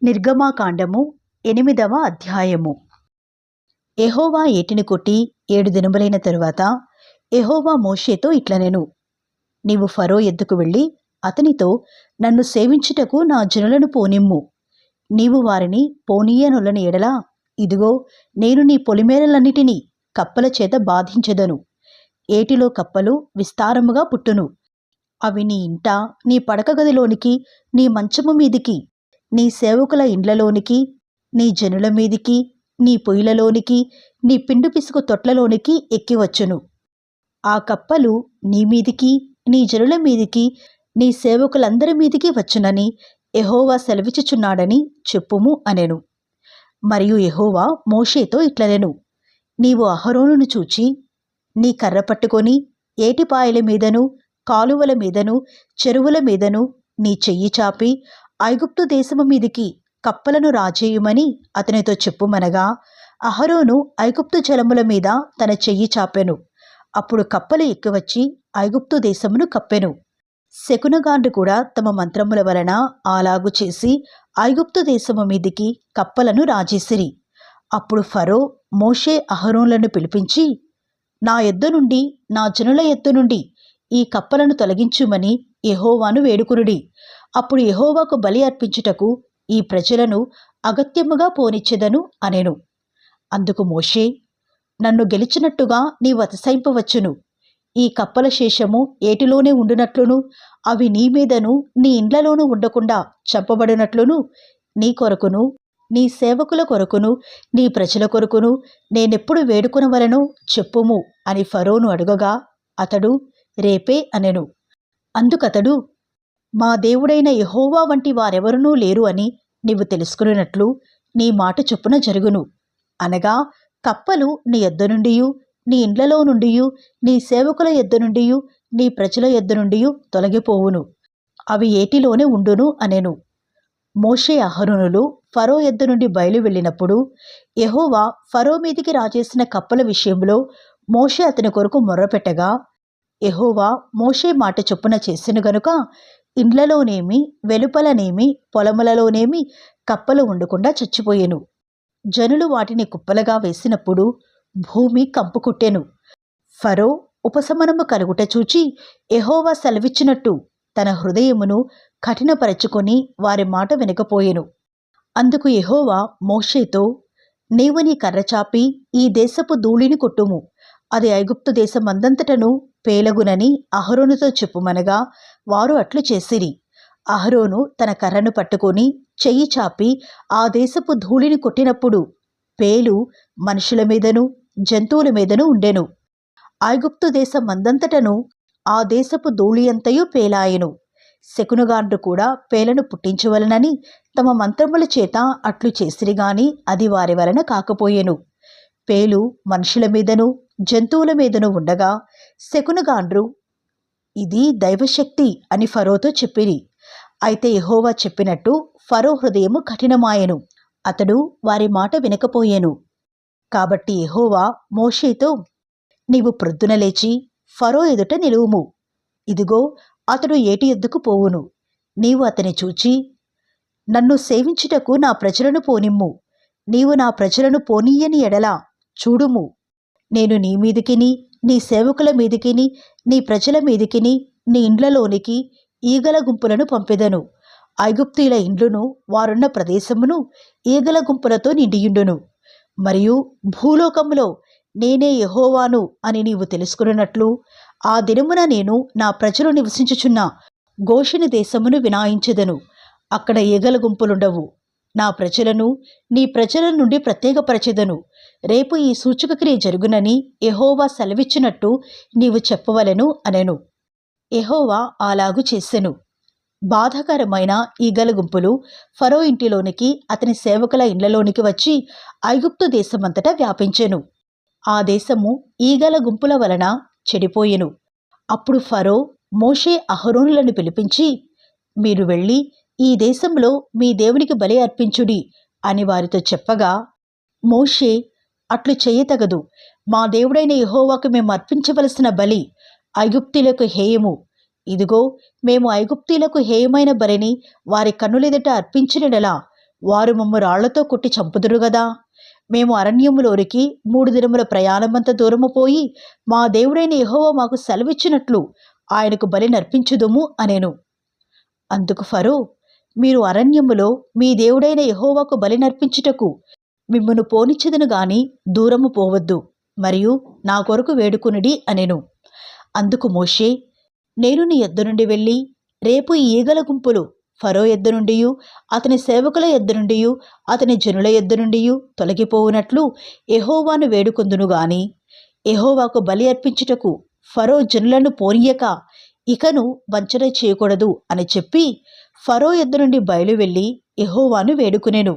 నిర్గమాకాండము 8వ అధ్యాయము. యెహోవా ఏటిని కొట్టి 7 దినములైన తరువాత యెహోవా మోషేతో ఇట్లనెను, నీవు ఫరో ఎద్దుకు వెళ్ళి అతనితో, నన్ను సేవించుటకు నా జనులను పోనిమ్ము. నీవు వారిని పోనీయనొల్లని ఎడల, ఇదిగో నేను నీ పొలిమేరలన్నిటినీ కప్పల చేత బాధించెదను. ఏటిలో కప్పలు విస్తారముగా పుట్టును. అవి నీ ఇంట, నీ పడక గదిలోనికి, నీ మంచము మీదికి, నీ సేవకుల ఇండ్లలోనికి, నీ జనుల మీదికి, నీ పొయ్యిలలోనికి, నీ పిండు పిసుకు తొట్లలోనికి ఎక్కివచ్చును. ఆ కప్పలు నీ మీదికి, నీ జనుల మీదికి, నీ సేవకులందరి మీదికి వచ్చునని యెహోవా సెలవిచ్చుచున్నాడని చెప్పుము అనెను. మరియు యెహోవా మోషేతో ఇట్లనెను, నీవు అహరోనును చూచి నీ కర్ర పట్టుకొని ఏటిపాయల మీదను, కాలువల మీదను, చెరువుల మీదను నీ చెయ్యి చాపి ఐగుప్తు దేశము మీదికి కప్పలను రాజేయుమని అతనితో చెప్పుమనగా, అహరోను ఐగుప్తు జలముల మీద తన చెయ్యి చాపెను. అప్పుడు కప్పలు ఎక్కివచ్చి ఐగుప్తు దేశమును కప్పెను. శకునగాండ్రు కూడా తమ మంత్రముల వలన అలాగు చేసి ఐగుప్తు దేశము మీదికి కప్పలను రాజేసిరి. అప్పుడు ఫరో మోషే అహరోనులను పిలిపించి, నా యొద్ద నుండి, నా జనుల యొద్ద నుండి ఈ కప్పలను తొలగించుమని యెహోవాను వేడుకునుడి. అప్పుడు యెహోవాకు బలి అర్పించుటకు ఈ ప్రజలను అగత్యముగా పోనిచ్చెదను అనెను. అందుకు మోషే, నన్ను గెలిచినట్టుగా నీవు అతిశయింపవచ్చును. ఈ కప్పల శేషము ఏటిలోనే ఉండునట్లును, అవి నీ మీదను నీ ఇండ్లలోనూ ఉండకుండా చంపబడినట్లును, నీ కొరకును, నీ సేవకుల కొరకును, నీ ప్రజల కొరకును నేనెప్పుడు వేడుకొనవలెనో చెప్పుము అని ఫరోను అడుగగా, అతడు రేపే అనెను. అందుకతడు, మా దేవుడైన యెహోవా వంటి వారెవరునూ లేరు అని నీవు తెలుసుకున్నట్లు నీ మాట చొప్పున జరుగును. అనగా కప్పలు నీ యొద్ద నుండియు, నీ ఇండ్లలో నుండియు, నీ సేవకుల యొద్ద నుండియు, నీ ప్రజల యొద్ద నుండియు తొలగిపోవును. అవి ఏటిలోనే ఉండును అనెను. మోషే అహరోనులు ఫరో యొద్ద నుండి బయలు వెళ్ళినప్పుడు యెహోవా ఫరో మీదికి రాజేసిన కప్పల విషయంలో మోషే అతని కొరకు మొర్రపెట్టగా, యెహోవా మోషే మాట చొప్పున చేసెను గనుక ఇండ్లలోనేమి, వెలుపలనేమి, పొలములలోనేమి కప్పలు ఉండకుండా చచ్చిపోయెను. జనులు వాటిని కుప్పలుగా వేసినప్పుడు భూమి కంపుకుట్టెను. ఫరో ఉపశమనము కలుగుట చూచి యెహోవా సెలవిచ్చినట్టు తన హృదయమును కఠినపరచుకొని వారి మాట వినకపోయెను. అందుకు యెహోవా మోషేతో, నీవు నీ కర్ర చాపి ఈ దేశపు ధూళిని కొట్టుము, అది ఐగుప్తు దేశమందంతటను పేలగునని అహరోనుతో చెప్పుమనగా, వారు అట్లు చేసిరి. అహరోను తన కర్రను పట్టుకొని చెయ్యి చాపి ఆ దేశపు ధూళిని కొట్టినప్పుడు పేలు మనుషుల మీదను, జంతువుల మీదను ఉండెను. ఐగుప్తు దేశమందంతటను ఆ దేశపు ధూళి అంతయు పేలాయెను. శకునగాండ్రు కూడా పేలను పుట్టించవలనని తమ మంత్రముల చేత అట్లు చేసిరిగాని అది వారి వలన కాకపోయెను. పేలు మనుషుల మీదను, జంతువుల మీదను ఉండగా శకునగాండ్రు, ఇది దైవశక్తి అని ఫరోతో చెప్పిరి. అయితే యెహోవా చెప్పినట్టు ఫరో హృదయము కఠినమాయెను. అతడు వారి మాట వినకపోయెను. కాబట్టి యెహోవా మోషేతో, నీవు ప్రొద్దున లేచి ఫరో ఎదుట నిలువుము. ఇదిగో అతడు ఏటి యొద్దకు పోవును. నీవు అతని చూచి, నన్ను సేవించుటకు నా ప్రజలను పోనిమ్ము. నీవు నా ప్రజలను పోనీయని ఎడల చూడుము, నేను నీ మీదికిని, నీ సేవకుల మీదికిని, నీ ప్రజల మీదికిని, నీ ఇండ్లలోనికి ఈగల గుంపులను పంపెదను. ఐగుప్తీయుల ఇండ్లును వారున్న ప్రదేశమును ఈగల గుంపులతో నిండియుండును. మరియు భూలోకములో నేనే యెహోవాను అని నీవు తెలుసుకున్నట్లు ఆ దినమున నేను నా ప్రజలు నివసించుచున్న గోషెను దేశమును వినాయించెదను. అక్కడ ఈగల గుంపులుండవు. నా ప్రజలను నీ ప్రజల నుండి ప్రత్యేకపరచెదను. రేపు ఈ సూచక క్రియ జరుగునని యెహోవా సెలవిచ్చినట్టు నీవు చెప్పవలెను అనెను. యెహోవా అలాగు చేసెను. బాధాకరమైన ఈగల గుంపులు ఫరో ఇంటిలోనికి, అతని సేవకుల ఇండ్లలోనికి వచ్చి ఐగుప్తు దేశమంతటా వ్యాపించెను. ఆ దేశము ఈగల గుంపుల వలన చెడిపోయెను. అప్పుడు ఫరో మోషే అహరోనులను పిలిపించి, మీరు వెళ్ళి ఈ దేశంలో మీ దేవునికి బలి అర్పించుడి అని వారితో చెప్పగా, మోషే, అట్లు చేయతగదు. మా దేవుడైన యెహోవాకు మేము అర్పించవలసిన బలి ఐగుప్తీయులకు హేయము. ఇదిగో మేము ఐగుప్తీయులకు హేయమైన బలిని వారి కన్నులెదుట అర్పించినడలా వారు మమ్ము రాళ్లతో కొట్టి చంపుదురు గదా. మేము అరణ్యములోనికి 3 దినముల ప్రయాణమంత దూరము పోయి మా దేవుడైన యెహోవా మాకు సెలవిచ్చినట్లు ఆయనకు బలి నర్పించుదుము అనెను. అందుకు ఫరో, మీరు అరణ్యములో మీ దేవుడైన యెహోవాకు బలి నర్పించుటకు మిమ్మును పోనిచ్చెదను గాని దూరము పోవద్దు, మరియు నా కొరకు వేడుకొనుడి అనెను. అందుకు మోషే, నేను నీ యొద్ద నుండి వెళ్ళి రేపు ఈ ఈగల గుంపులు ఫరో యొద్ద నుండియు అతని సేవకుల యొద్ద నుండియు అతని జనుల యొద్ద నుండియు తొలగిపోవునట్లు యెహోవాను వేడుకొందును గాని యెహోవాకు బలి అర్పించుటకు ఫరో జనులను పోనీయక ఇకను వంచన చేయకూడదు అని చెప్పి ఫరో యొద్ద నుండి బయలు వెళ్ళి యెహోవాను వేడుకొనెను.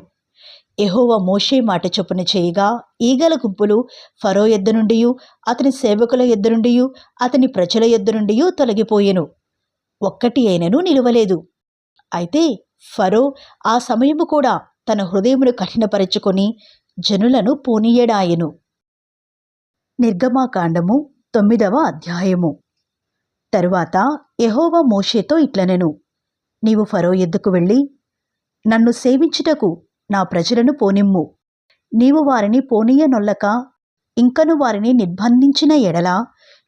యెహోవా మోషే మాట చొప్పున చేయగా ఈగల గుంపులు ఫరో యొద్ద నుండియు అతని సేవకుల యొద్ద నుండియు అతని ప్రజల యొద్ద నుండియు తొలగిపోయెను. ఒక్కటి అయినను నిలువలేదు. అయితే ఫరో ఆ సమయము కూడా తన హృదయమును కఠినపరచుకొని జనులను పోనీయడాయెను. నిర్గమాకాండము 9వ అధ్యాయము. తరువాత యెహోవా మోషేతో ఇట్లనెను, నీవు ఫరో యొద్దకు వెళ్ళి నన్ను సేవించుటకు నా ప్రజలను పోనిమ్ము. నీవు వారిని పోనీయనొల్లక ఇంకను వారిని నిర్బంధించిన ఎడల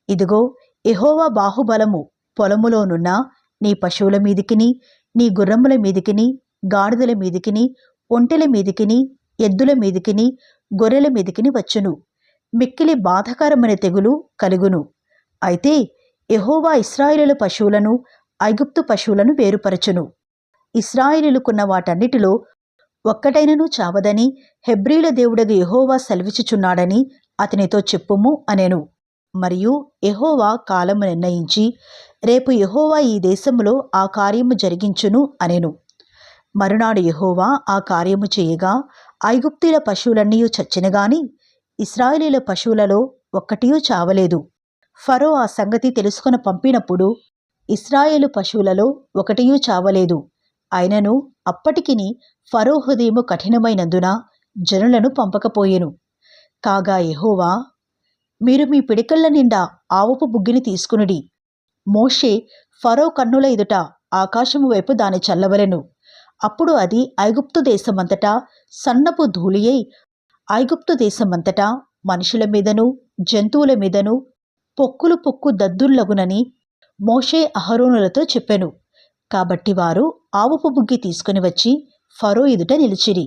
ఇదిగో యెహోవా బాహుబలము పొలములోనున్న నీ పశువుల మీదికిని నీ గుర్రముల మీదికిని గాడిదల మీదికిని ఒంటెల మీదికిని ఎద్దుల మీదికిని గొర్రెల మీదికిని వచ్చును. మిక్కిలి బాధకరమైన తెగులు కలుగును. అయితే యెహోవా ఇశ్రాయేలీయుల పశువులను ఐగుప్తు పశువులను వేరుపరచును. ఇశ్రాయేలీయులకున్న వాటన్నిటిలో ఒక్కటైనను చావదని హెబ్రీల దేవుడగు యెహోవా సెలవిచ్చుచున్నాడని అతనితో చెప్పుము అనెను. మరియు యెహోవా కాలము నిర్ణయించి రేపు యెహోవా ఈ దేశములో ఆ కార్యము జరిగించును అనెను. మరునాడు యెహోవా ఆ కార్యము చేయగా ఐగుప్తీయుల పశువులన్నీ చచ్చినగాని ఇశ్రాయేలీయుల పశువులలో ఒక్కటియూ చావలేదు. ఫరో ఆ సంగతి తెలుసుకొని పంపినప్పుడు ఇశ్రాయేలు పశువులలో ఒకటియూ చావలేదు. అయినను అప్పటికిని ఫరో హృదయము కఠినమైనందున జనులను పంపకపోయెను. కాగా యెహోవా, మీరు మీ పిడికళ్ల నిండా ఆవపు బుగ్గిని తీసుకునుడి. మోషే ఫరో కన్నుల ఎదుట ఆకాశము వైపు దాని చల్లవలెను. అప్పుడు అది ఐగుప్తు దేశమంతటా సన్నపు ధూళియై ఐగుప్తు దేశమంతటా మనుషుల మీదను జంతువుల మీదను పొక్కులు పొక్కు దద్దుర్లగునని మోషే అహరోనులతో చెప్పెను. కాబట్టి వారు ఆవపు బుగ్గి తీసుకుని వచ్చి ఫరో ఎదుట నిలిచిరి.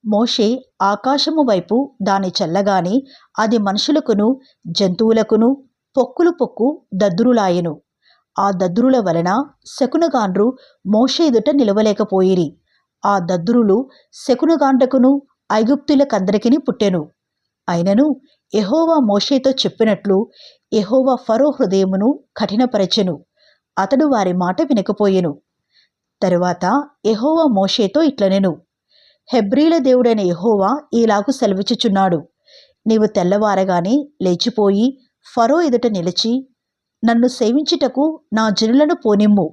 మోషే ఆకాశము వైపు దాని చల్లగానే అది మనుషులకును జంతువులకును పొక్కులు పొక్కు దద్దురులాయెను. ఆ దద్దురుల వలన శకునగాండ్రు మోషే ఎదుట నిలవలేకపోయిరి. ఆ దద్దురులు శకునగాండ్రకును ఐగుప్తులకందరికీ పుట్టెను. అయినను యెహోవా మోషేతో చెప్పినట్లు యెహోవా ఫరో హృదయమును కఠినపరచెను. అతడు వారి మాట వినకపోయెను. తరువాత యెహోవా మోషేతో ఇట్లనెను, హెబ్రీల దేవుడైన యెహోవా ఈలాగు సెలవిచ్చుచున్నాడు, నీవు తెల్లవారగానే లేచిపోయి ఫరో ఎదుట నిలిచి నన్ను సేవించుటకు నా జనులను పోనిమ్ము.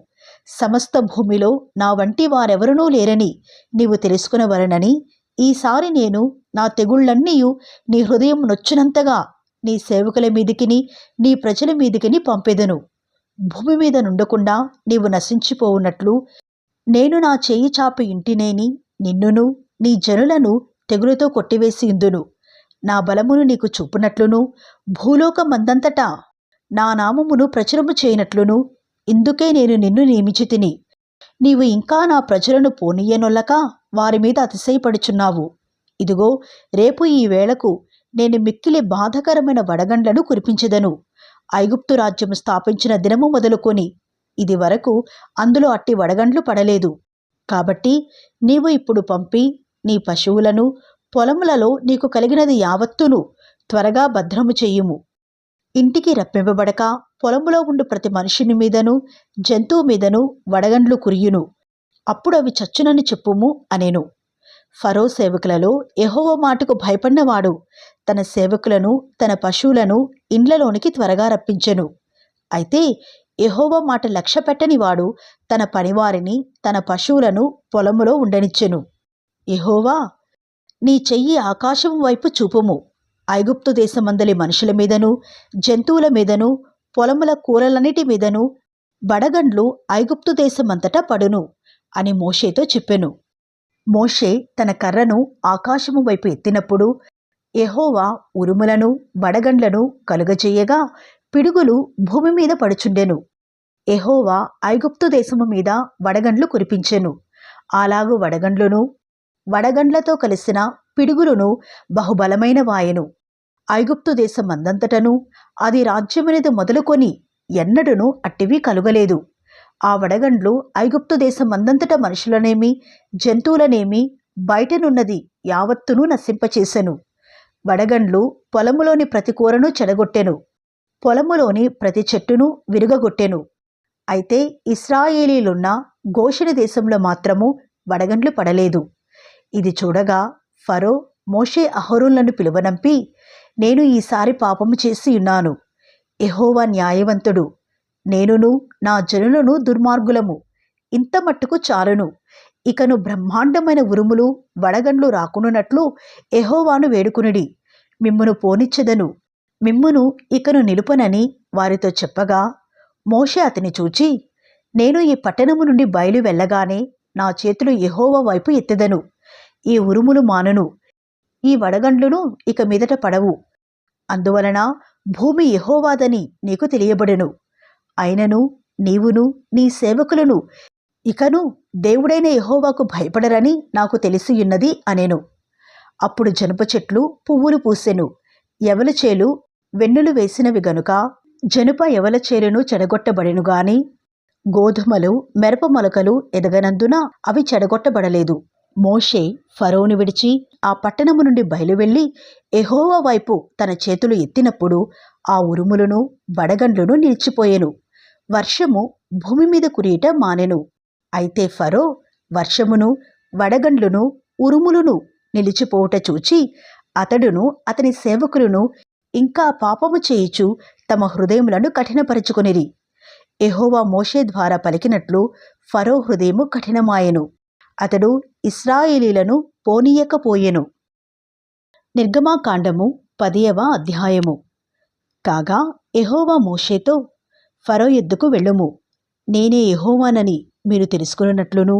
సమస్త భూమిలో నా వంటి వారెవరునూ లేరని నీవు తెలుసుకునవలనని ఈసారి నేను నా తెగుళ్లన్నీయు నీ హృదయం నొచ్చినంతగా నీ సేవకుల మీదికిని నీ ప్రజల మీదికిని పంపెదను. భూమి మీద నుండకుండా నీవు నశించిపోవునట్లు నేను నా చేయి చాపి ఇంటినేని నిన్నును నీ జనులను తెగులుతో కొట్టివేసి ఇందును. నా బలమును నీకు చూపునట్లును భూలోకమందంతటా నా నామమును ప్రచురము చేయనట్లును ఇందుకే నేను నిన్ను నియమించితిని. నీవు ఇంకా నా ప్రజలను పోనీయనొల్లక వారి మీద అతిశయపడుచున్నావు. ఇదిగో రేపు ఈ వేళకు నేను మిక్కిలి బాధకరమైన వడగండ్లను కురిపించెదను. ఐగుప్తు రాజ్యము స్థాపించిన దినము మొదలుకొని ఇది వరకు అందులో అట్టి వడగండ్లు పడలేదు. కాబట్టి నీవు ఇప్పుడు పంపి నీ పశువులను పొలములలో నీకు కలిగినది యావత్తును త్వరగా భద్రము చెయ్యుము. ఇంటికి రప్పింపబడక పొలములో ఉండు ప్రతి మనుషుని మీదను జంతువు మీదను వడగండ్లు కురియును. అప్పుడు అవి చచ్చునని చెప్పుము అనెను. ఫరో సేవకులలో యెహోవా మాటకు భయపడినవాడు తన సేవకులను తన పశువులను ఇండ్లలోనికి త్వరగా రప్పించెను. అయితే యెహోవా మాట లక్ష్యపెట్టనివాడు తన పనివారిని తన పశువులను పొలములో ఉండనిచ్చెను. యెహోవా, నీ చెయ్యి ఆకాశం వైపు చూపుము. ఐగుప్తు దేశమందలి మనుషుల మీదను జంతువుల మీదను పొలముల కూరలన్నిటి మీదను వడగండ్లు ఐగుప్తు దేశమంతటా పడును అని మోషేతో చెప్పెను. మోషే తన కర్రను ఆకాశము వైపు ఎత్తినప్పుడు యెహోవా ఉరుములను వడగండ్లను కలుగజేయగా పిడుగులు భూమి మీద పడుచుండెను. యెహోవా ఐగుప్తు దేశము మీద వడగండ్లు కురిపించెను. అలాగు వడగండ్లును వడగండ్లతో కలిసిన పిడుగులును బహుబలమైన వాయెను. ఐగుప్తు దేశమందంతటను అది రాజ్యమనేది మొదలుకొని ఎన్నడూనూ అట్టివి కలుగలేదు. ఆ వడగండ్లు ఐగుప్తు దేశమందంతట మనుషులనేమి జంతువులనేమి బయటనున్నది యావత్తును నశింపచేసెను. వడగండ్లు పొలములోని ప్రతి కూరను చెడగొట్టెను, పొలములోని ప్రతి చెట్టును విరుగగొట్టెను. అయితే ఇశ్రాయేలీలున్న గోషెను దేశంలో మాత్రము వడగండ్లు పడలేదు. ఇది చూడగా ఫరో మోషే అహరోనులను పిలువనంపి, నేను ఈసారి పాపము చేసి ఉన్నాను. యెహోవా న్యాయవంతుడు, నేనును నా జనులను దుర్మార్గులము. ఇంత మట్టుకు చాలును. ఇకను బ్రహ్మాండమైన ఉరుములు వడగండ్లు రాకునున్నట్లు యెహోవాను వేడుకునుడి. మిమ్మును పోనిచ్చెదను, మిమ్మును ఇకను నిలుపనని వారితో చెప్పగా, మోషే అతని చూచి, నేను ఈ పట్టణము నుండి బయలు వెళ్ళగానే నా చేతులు యెహోవా వైపు ఎత్తెదను. ఈ ఉరుములు మానును, ఈ వడగండ్లును ఇక మీదట పడవు. అందువలన భూమి యెహోవాదని నీకు తెలియబడెను. అయినను నీవును నీ సేవకులను ఇకను దేవుడైన యెహోవాకు భయపడరని నాకు తెలిసియున్నది అనెను. అప్పుడు జనుప చెట్లు పువ్వులు పూసెను. యవల చేలు వెన్నులు వేసినవి గనుక జనుప యవల చేలును చెడగొట్టబడెను గాని గోధుమలు మిరప మొలకలు ఎదగనందున అవి చెడగొట్టబడలేదు. మోషే ఫరోను విడిచి ఆ పట్టణము నుండి బయలువెళ్ళి యెహోవా వైపు తన చేతులు ఎత్తినప్పుడు ఆ ఉరుములను వడగండ్లును నిలిచిపోయెను. వర్షము భూమి మీద కురియట మానెను. అయితే ఫరో వర్షమును వడగండ్లును ఉరుములను నిలిచిపోవుట చూచి అతడును అతని సేవకులను ఇంకా పాపము చేయుచు తమ హృదయములను కఠినపరచుకొనిరి. యెహోవా మోషే ద్వారా పలికినట్లు ఫరో హృదయము కఠినమాయెను. అతడు ఇశ్రాయేలీలను పోనీయకపోయెను. నిర్గమాకాండము 10వ అధ్యాయము. కాగా యెహోవా మోషేతో, ఫరో యొద్దకు వెళ్ళుము, నేనే యెహోవానని మీరు తెలుసుకున్నట్లును,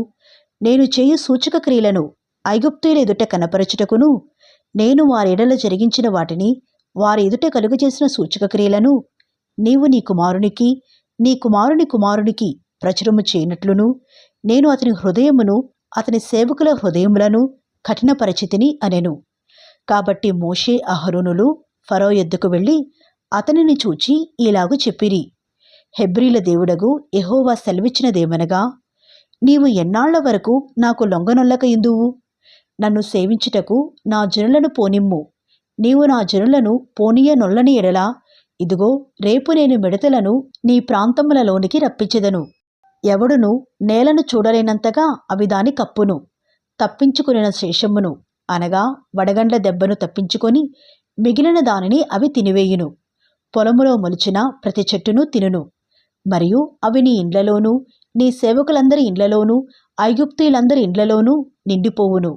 నేను చేయు సూచక క్రియలను ఐగుప్తీయుల ఎదుట కనపరచుటకును, నేను వారి ఎడల జరిగించిన వాటిని వారి ఎదుట కలుగజేసిన సూచక క్రియలను నీవు నీ కుమారునికి నీ కుమారుని కుమారునికి ప్రచురము చేయనట్లును నేను అతని హృదయమును అతని సేవకుల హృదయములను కఠినపరచితిని అనెను. కాబట్టి మోషే అహరోనులు ఫరో యొద్దకు వెళ్ళి అతనిని చూచి ఇలాగు చెప్పిరి, హెబ్రీల దేవుడగు యెహోవా సెలవిచ్చినదేమనగా, నీవు ఎన్నాళ్ల వరకు నాకు లొంగనొల్లకయుందువు? నన్ను సేవించుటకు నా జనులను పోనిమ్ము. నీవు నా జనులను పోనీయనొల్లని ఎడల ఇదిగో రేపు నేను మిడతలను నీ ప్రాంతములలోనికి రప్పించెదను. ఎవడును నేలను చూడలేనంతగా అవి దాని కప్పును. తప్పించుకునిన శేషమును అనగా వడగండ్ల దెబ్బను తప్పించుకొని మిగిలిన దానిని అవి తినివేయును. పొలములో మొలిచిన ప్రతి చెట్టును తినును. మరియు అవి నీ ఇండ్లలోనూ నీ సేవకులందరి ఇండ్లలోనూ ఐగుప్తీయులందరి ఇండ్లలోనూ నిండిపోవును.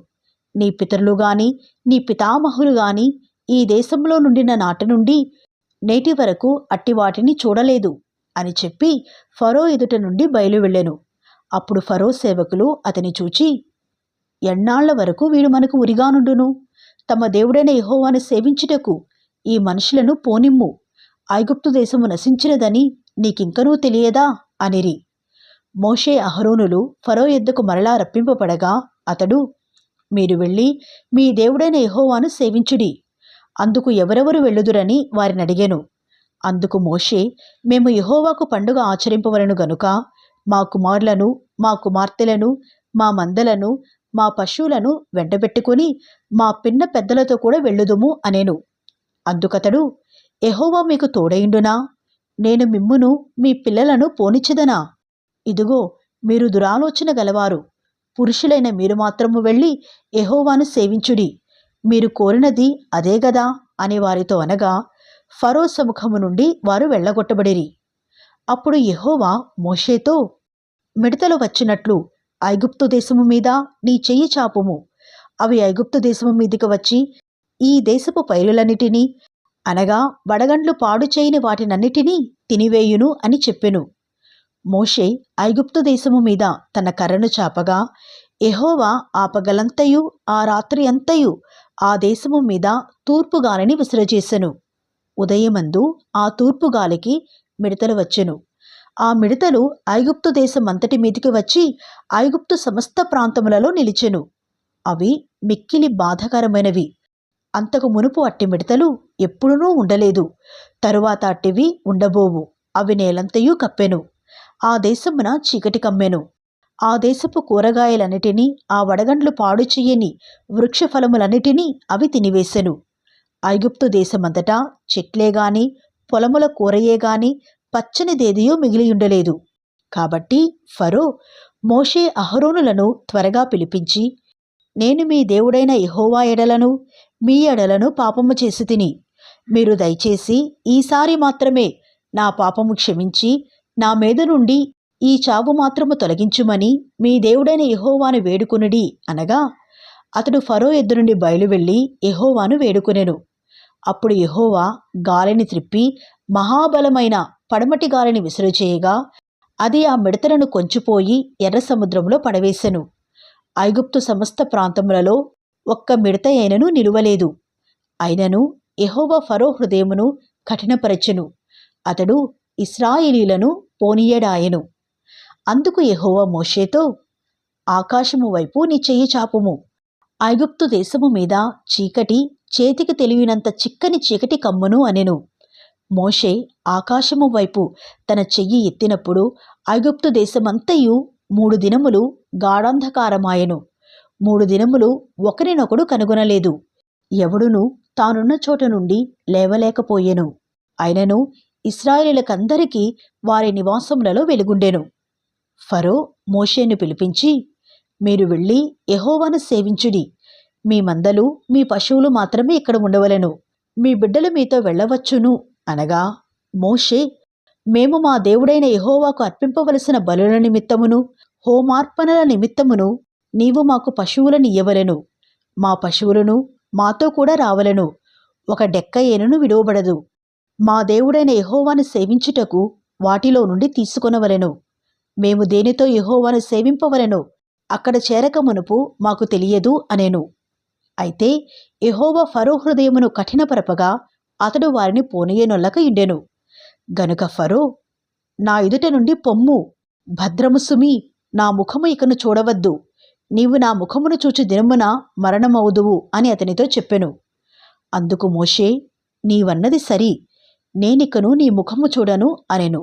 నీ పితరులు గాని నీ పితామహులు గాని ఈ దేశంలో నుండిన నాటి నుండి నేటి వరకు అట్టి వాటిని చూడలేదు అని చెప్పి ఫరో ఎదుట నుండి బయలువెళ్ళెను. అప్పుడు ఫరో సేవకులు అతని చూచి, ఎన్నాళ్ల వరకు వీడు మనకు ఉరిగానుండును? తమ దేవుడైన యెహోవాను సేవించుటకు ఈ మనుషులను పోనిమ్ము. ఐగుప్తు దేశము నశించినదని నీకింకనూ తెలియదా అనిరి. మోషే అహరోనులు ఫరో యొద్దకు మరలా రప్పింపబడగా అతడు, మీరు వెళ్ళి మీ దేవుడైన యెహోవాను సేవించుడి. అందుకు ఎవరెవరు వెళ్ళుదురని వారిని అడిగెను. అందుకు మోషే, మేము యెహోవాకు పండుగ ఆచరింపవలెను గనుక మా కుమారులను మా కుమార్తెలను మా మందలను మా పశువులను వెంటబెట్టుకుని మా పిన్న పెద్దలతో కూడా వెళ్ళుదుము అనెను. అందుకతడు, యెహోవా మీకు తోడైండునా? నేను మిమ్మును మీ పిల్లలను పోనిచ్చెదనా? ఇదిగో మీరు దురాలోచన గలవారు. పురుషులైన మీరు మాత్రము వెళ్ళి యెహోవాను సేవించుడి. మీరు కోరినది అదే గదా అని వారితో అనగా ఫరో సముఖము నుండి వారు వెళ్ళగొట్టబడిరి. అప్పుడు యెహోవా మోషేతో, మిడతలు వచ్చినట్లు ఐగుప్తు దేశము మీద నీ చెయ్యి చాపుము. అవి ఐగుప్తు దేశము మీదికి వచ్చి ఈ దేశపు పైరులన్నిటినీ అనగా వడగండ్లు పాడు చేయని వాటినన్నిటినీ తినివేయును అని చెప్పెను. మోషే ఐగుప్తు దేశము మీద తన కర్రను చాపగా యెహోవా ఆ పగలంతయు ఆ రాత్రి అంతయు ఆ దేశము మీద తూర్పుగాలిని విసిరజేసెను. ఉదయమందు ఆ తూర్పుగాలికి మిడతలు వచ్చెను. ఆ మిడతలు ఐగుప్తు దేశమంతటి మీదికి వచ్చి ఐగుప్తు సమస్త ప్రాంతములలో నిలిచెను. అవి మిక్కిలి బాధకరమైనవి. అంతకు మునుపు అట్టి మిడతలు ఎప్పుడునూ ఉండలేదు. తరువాత అట్టివి ఉండబోవు. అవి నేలంతయూ కప్పెను. ఆ దేశమున చీకటి కమ్మెను. ఆ దేశపు కూరగాయలన్నిటినీ, ఆ వడగండ్లు పాడు చెయ్యని వృక్షఫలములన్నిటినీ అవి తినివేశెను. ఐగుప్తు దేశమంతటా చెట్లేగాని పొలముల కూరయేగాని పచ్చనిదేదియూ మిగిలియుండలేదు. కాబట్టి ఫరో మోషే అహరోనులను త్వరగా పిలిపించి, నేను మీ దేవుడైన యెహోవా ఎడలను మీ ఎడలను పాపము చేసి తిని, మీరు దయచేసి ఈసారి మాత్రమే నా పాపము క్షమించి నా మీద నుండి ఈ చావు మాత్రము తొలగించుమని మీ దేవుడైన యెహోవాను వేడుకొనుడి అనగా, అతడు ఫరో ఎద్దు నుండి బయలువెళ్ళి యెహోవాను వేడుకొనెను. అప్పుడు యెహోవా గాలిని త్రిప్పి మహాబలమైన పడమటి గాలిని విసురుచేయగా అది ఆ మిడతలను కొంచిపోయి ఎర్ర సముద్రంలో పడవేశెను. ఐగుప్తు సమస్త ప్రాంతములలో ఒక్క మిడత అయినను నిలువలేదు. అయినను యెహోవా ఫరో హృదయమును కఠినపరచెను. అతడు ఇశ్రాయేలీయులను పోనీయడాయెను. అందుకు యెహోవా మోషేతో, ఆకాశము వైపు నీ చెయ్యి చాపుము. ఐగుప్తు దేశము మీద చీకటి చేతికి తెలియనంత చిక్కని చీకటి కమ్మును అనెను. మోషే ఆకాశము వైపు తన చెయ్యి ఎత్తినప్పుడు ఐగుప్తు దేశమంతయు 3 దినములు గాఢాంధకారమాయెను. 3 దినములు ఒకరినొకడు కనుగొనలేదు. ఎవడునూ తానున్న చోట నుండి లేవలేకపోయెను. అయినను ఇశ్రాయేలీయులకందరికీ వారి నివాసములలో వెలుగుండెను. ఫరో మోషేను పిలిపించి, మీరు వెళ్ళి యెహోవాను సేవించుడి. మీ మందలు మీ పశువులు మాత్రమే ఇక్కడ ఉండవలెను. మీ బిడ్డలు మీతో వెళ్ళవచ్చును అనగా, మోషే, మేము మా దేవుడైన యెహోవాకు అర్పింపవలసిన బలుల నిమిత్తమును హోమార్పణల నిమిత్తమును నీవు మాకు పశువులను ఇయ్యవలెను. మా పశువులను మాతో కూడా రావలెను. ఒక డెక్క ఏనును విడువబడదు. మా దేవుడైన యెహోవాను సేవించుటకు వాటిలో నుండి తీసుకొనవలెను. మేము దేనితో యెహోవాను సేవింపవలెనో అక్కడ చేరక మునుపు మాకు తెలియదు అనెను. అయితే యెహోవా ఫరో హృదయమును కఠినపరపగా అతడు వారిని పోనీయనొల్లక యుండెను. గనుక ఫరో, నా ఎదుట నుండి పొమ్ము, భద్రము సుమి, నా ముఖము ఇకను చూడవద్దు. నీవు నా ముఖమును చూచు దినమున మరణమవుదువు అని అతనితో చెప్పెను. అందుకు మోషే, నీవన్నది సరి, నేనికను నీ ముఖము చూడను అనెను.